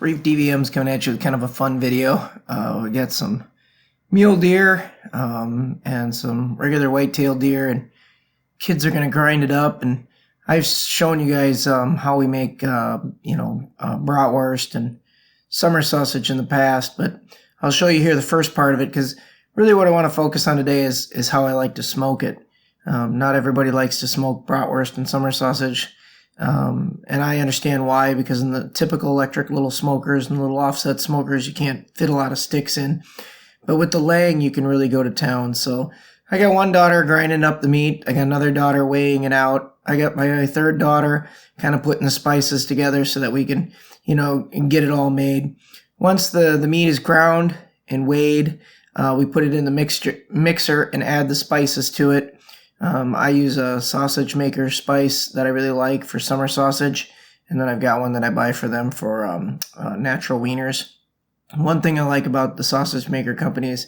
Reef DVM's coming at you with kind of a fun video. We got some mule deer and some regular whitetail deer, and kids are going to grind it up. And I've shown you guys how we make, bratwurst and summer sausage in the past, but I'll show you here the first part of it, because really what I want to focus on today is how I like to smoke it. Not everybody likes to smoke bratwurst and summer sausage. And I understand why, because in the typical electric little smokers and little offset smokers, you can't fit a lot of sticks in. But with the laying, you can really go to town. So I got one daughter grinding up the meat. I got another daughter weighing it out. I got my third daughter kind of putting the spices together so that we can, get it all made. Once the meat is ground and weighed, we put it in the mixer and add the spices to it. I use a sausage maker spice that I really like for summer sausage, and then I've got one that I buy for them for natural wieners. One thing I like about the sausage maker company is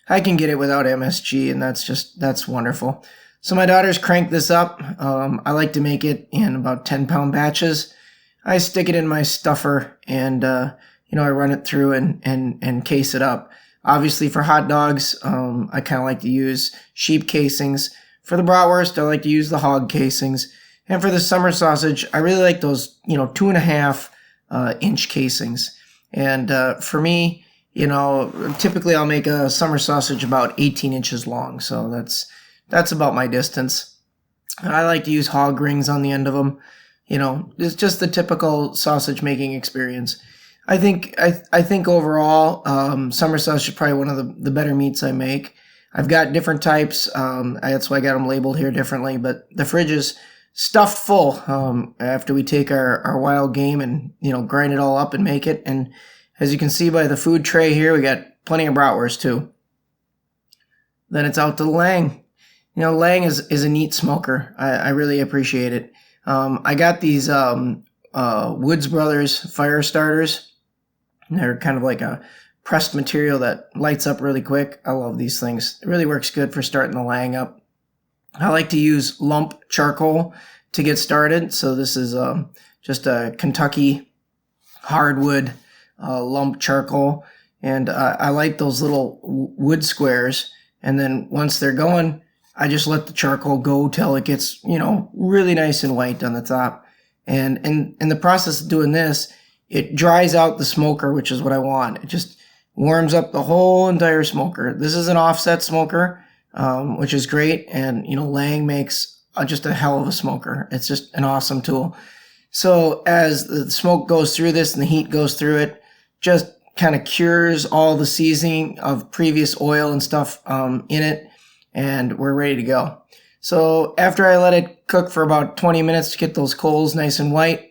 I can get it without MSG, and that's wonderful. So my daughters crank this up. I like to make it in about 10-pound batches. I stick it in my stuffer, and I run it through and case it up. Obviously, for hot dogs, I kind of like to use sheep casings. For the bratwurst, I like to use the hog casings. And for the summer sausage, I really like those, 2.5-inch casings. And for me, typically I'll make a summer sausage about 18 inches long. So that's about my distance. I like to use hog rings on the end of them. It's just the typical sausage making experience. I think overall, summer sausage is probably one of the better meats I make. I've got different types. That's why I got them labeled here differently. But the fridge is stuffed full after we take our wild game and, grind it all up and make it. And as you can see by the food tray here, we got plenty of bratwurst too. Then it's out to the Lang. Lang is a neat smoker. I really appreciate it. I got these Woods Brothers fire starters. They're kind of like a pressed material that lights up really quick. I love these things. It really works good for starting the Lang up. I like to use lump charcoal to get started. So this is just a Kentucky hardwood lump charcoal. And I like those little wood squares. And then once they're going, I just let the charcoal go till it gets, really nice and white on the top. And in the process of doing this, it dries out the smoker, which is what I want. It just warms up the whole entire smoker. This is an offset smoker, which is great. And, Lang makes just a hell of a smoker. It's just an awesome tool. So as the smoke goes through this and the heat goes through it, just kind of cures all the seasoning of previous oil and stuff in it. And we're ready to go. So after I let it cook for about 20 minutes to get those coals nice and white,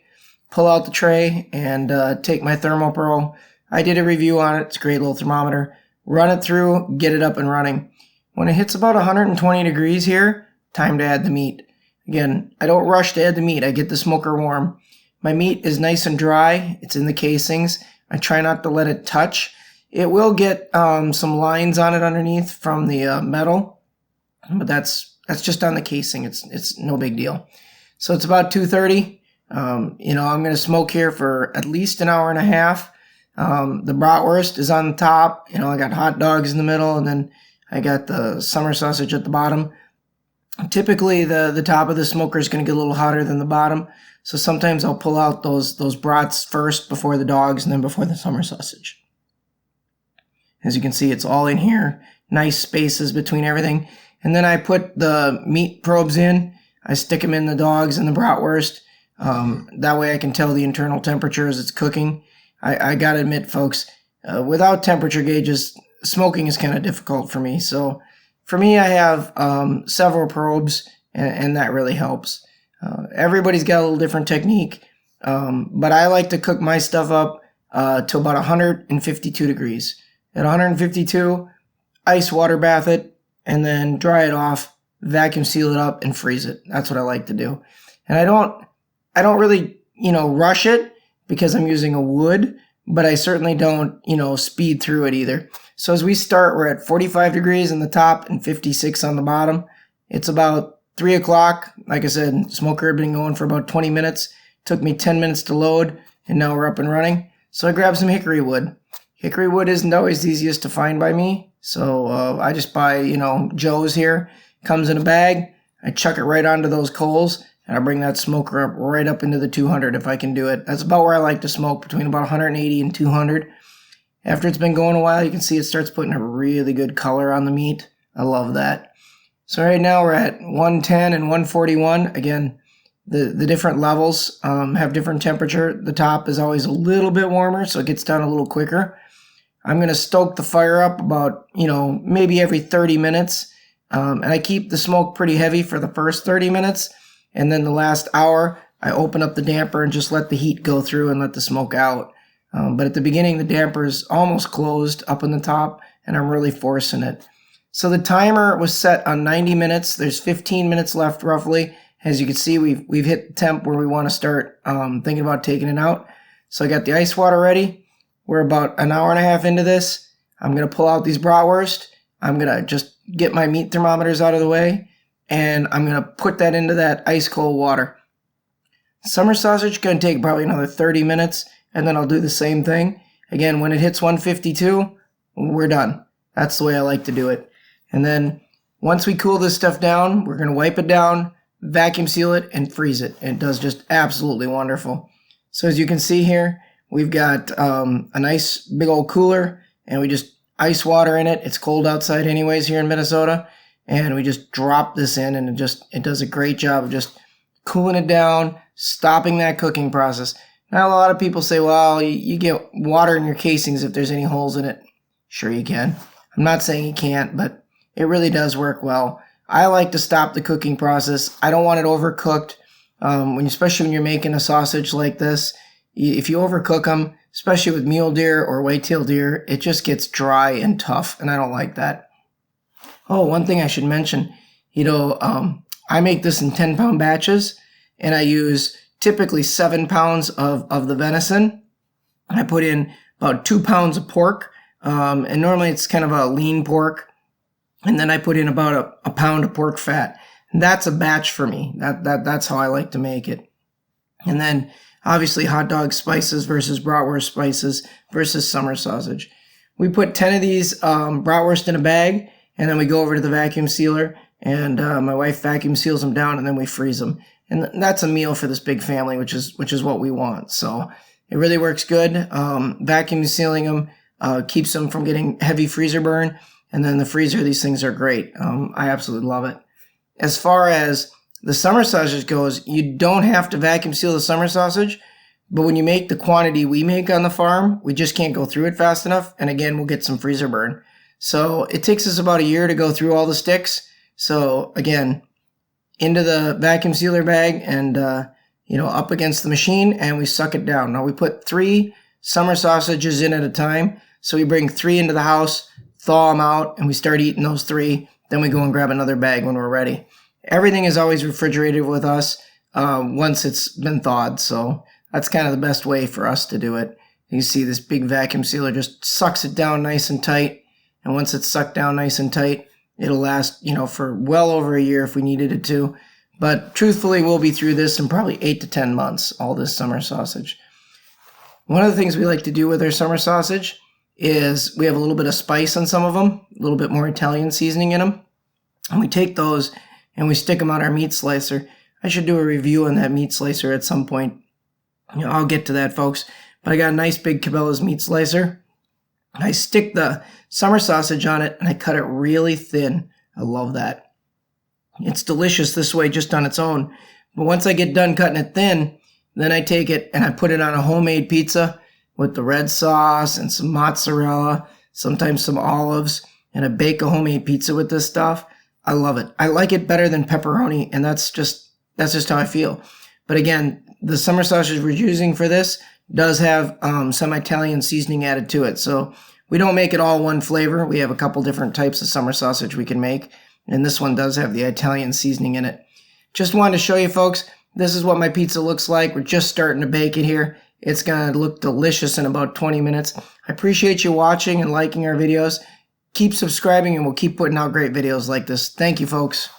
pull out the tray and take my ThermoPro. I did a review on it. It's a great little thermometer. Run it through, get it up and running. When it hits about 120 degrees here, time to add the meat. Again, I don't rush to add the meat. I get the smoker warm. My meat is nice and dry. It's in the casings. I try not to let it touch. It will get some lines on it underneath from the metal, but that's just on the casing. It's no big deal. So it's about 2:30. I'm going to smoke here for at least an hour and a half. The bratwurst is on the top. I got hot dogs in the middle, and then I got the summer sausage at the bottom. Typically, the top of the smoker is going to get a little hotter than the bottom. So sometimes I'll pull out those brats first before the dogs and then before the summer sausage. As you can see, it's all in here. Nice spaces between everything. And then I put the meat probes in. I stick them in the dogs and the bratwurst. That way I can tell the internal temperature as it's cooking. I gotta admit, folks, without temperature gauges, smoking is kind of difficult for me. So for me, I have several probes, and that really helps. Everybody's got a little different technique, but I like to cook my stuff up to about 152 degrees. At 152, ice water bath it, and then dry it off, vacuum seal it up, and freeze it. That's what I like to do. And I don't really, rush it, because I'm using a wood, but I certainly don't, speed through it either. So as we start, we're at 45 degrees on the top and 56 on the bottom. It's about 3 o'clock. Like I said, smoker had been going for about 20 minutes. Took me 10 minutes to load, and now we're up and running. So I grabbed some hickory wood. Hickory wood isn't always the easiest to find by me, so I just buy, Joe's here. Comes in a bag. I chuck it right onto those coals, and I bring that smoker up right up into the 200 if I can do it. That's about where I like to smoke, between about 180 and 200. After it's been going a while, you can see it starts putting a really good color on the meat. I love that. So right now we're at 110 and 141. Again, the different levels have different temperature. The top is always a little bit warmer, so it gets down a little quicker. I'm going to stoke the fire up about, maybe every 30 minutes. And I keep the smoke pretty heavy for the first 30 minutes. And then the last hour, I open up the damper and just let the heat go through and let the smoke out. But at the beginning, the damper is almost closed up in the top, and I'm really forcing it. So the timer was set on 90 minutes. There's 15 minutes left roughly. As you can see, we've hit the temp where we want to start thinking about taking it out. So I got the ice water ready. We're about an hour and a half into this. I'm going to pull out these bratwurst. I'm going to just get my meat thermometers out of the way, and I'm going to put that into that ice cold water. Summer sausage is going to take probably another 30 minutes, and then I'll do the same thing. Again, when it hits 152, we're done. That's the way I like to do it. And then once we cool this stuff down, we're going to wipe it down, vacuum seal it, and freeze it. It does just absolutely wonderful. So as you can see here, we've got a nice big old cooler, and we just ice water in it. It's cold outside anyways here in Minnesota, and we just drop this in, and it does a great job of just cooling it down, stopping that cooking process. Now, a lot of people say, well, you get water in your casings if there's any holes in it. Sure you can. I'm not saying you can't, but it really does work well. I like to stop the cooking process. I don't want it overcooked. Especially when you're making a sausage like this, if you overcook them, especially with mule deer or whitetail deer, it just gets dry and tough, and I don't like that. Oh, one thing I should mention, I make this in 10-pound batches, and I use typically 7 pounds of the venison. I put in about 2 pounds of pork, and normally it's kind of a lean pork, and then I put in about a pound of pork fat. And that's a batch for me. That's how I like to make it. And then obviously hot dog spices versus bratwurst spices versus summer sausage. We put 10 of these bratwurst in a bag, and then we go over to the vacuum sealer, and my wife vacuum seals them down, and then we freeze them. And that's a meal for this big family, which is what we want. So it really works good. Vacuum sealing them keeps them from getting heavy freezer burn. And then the freezer, these things are great. I absolutely love it. As far as the summer sausage goes, you don't have to vacuum seal the summer sausage, but when you make the quantity we make on the farm, we just can't go through it fast enough. And again, we'll get some freezer burn. So it takes us about a year to go through all the sticks. So again, into the vacuum sealer bag and, up against the machine, and we suck it down. Now we put 3 summer sausages in at a time. So we bring 3 into the house, thaw them out, and we start eating those 3. Then we go and grab another bag when we're ready. Everything is always refrigerated with us once it's been thawed. So that's kind of the best way for us to do it. You see this big vacuum sealer just sucks it down nice and tight. And once it's sucked down nice and tight, it'll last, for well over a year if we needed it to. But truthfully, we'll be through this in probably 8 to 10 months, all this summer sausage. One of the things we like to do with our summer sausage is we have a little bit of spice on some of them, a little bit more Italian seasoning in them. And we take those and we stick them on our meat slicer. I should do a review on that meat slicer at some point. I'll get to that, folks. But I got a nice big Cabela's meat slicer. I stick the summer sausage on it, and I cut it really thin. I love that. It's delicious this way just on its own. But once I get done cutting it thin, then I take it and I put it on a homemade pizza with the red sauce and some mozzarella, sometimes some olives, and I bake a homemade pizza with this stuff. I love it. I like it better than pepperoni, and that's just how I feel. But again, the summer sausage we're using for this does have some Italian seasoning added to it. So we don't make it all one flavor. We have a couple different types of summer sausage we can make, and this one does have the Italian seasoning in it. Just wanted to show you, folks, this is what my pizza looks like. We're just starting to bake it here. It's going to look delicious in about 20 minutes. I appreciate you watching and liking our videos. Keep subscribing, and we'll keep putting out great videos like this. Thank you, folks.